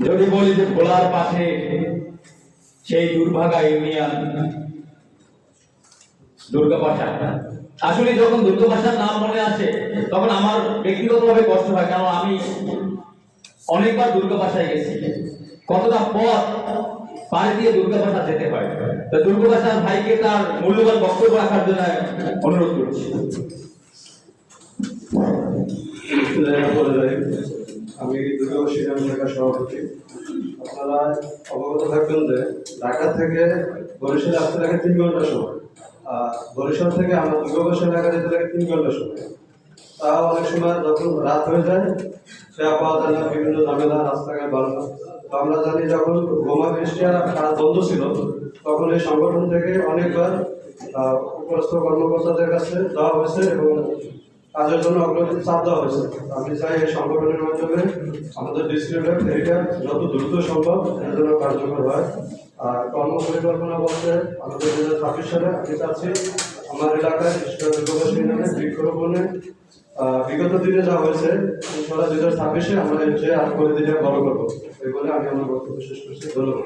যদি বলি যে ভোলার পাশে সেই দুর্ভাগা ইউনিয়ন দুর্গাপাশা, আসলে যখন দুর্গাপাশার নাম মনে আসে তখন আমার ব্যক্তিগতভাবে কষ্ট হয়, কারণ আমি অনেকবার দুর্গাপাশায় গেছি, কতটা পথ পাড়ি দিয়ে দুর্গাপাশা যেতে হয়। তো দুর্গাপাশার ভাইকে তার মূল্যবান বক্তব্য রাখার জন্য অনুরোধ করছি। আমি দুর্গাবাসী এলাকার সভাপতি। আপনারা অবগত থাকবেন যে ঢাকা থেকে বরিশালে আসতে লাগে 3 ঘন্টা সময়, আর বরিশাল থেকে আমরা দুর্গাবাসী এলাকা যেতে লাগে 3 ঘন্টা সময়। তাও অনেক সময় যখন রাত হয়ে যায় সেটা পাওয়া যায় না, বিভিন্ন ঝামেলা, রাস্তাঘাট ভালো না। তো আমরা জানি যখন বোমা বৃষ্টি আর কাজ বন্ধ ছিল তখন এই সংগঠন থেকে অনেকবার উপরস্থ কর্মকর্তাদের কাছে দেওয়া হয়েছে এবং কাজের জন্য অগ্রগতি চাপ দেওয়া হয়েছে। আমি চাই এই সংগঠনের মাধ্যমে আমাদের ডিস্ট্রিক্টের ফেরিটা যত দ্রুত সম্ভব এর জন্য কার্যকর হয়। আর কর্মপরিকল্পনা বলতে আমাদের 2026 সালে আমি চাচ্ছি আমার এলাকায় দুর্গাবাসী ইউনিয়নে বৃক্ষরোপণে বিগত দিনে যা হয়েছে 2026-এ আমরা যে আর করে দিলে বড় করবো, এই বলে আমি আমার বক্তব্য শেষ করছি। ধন্যবাদ।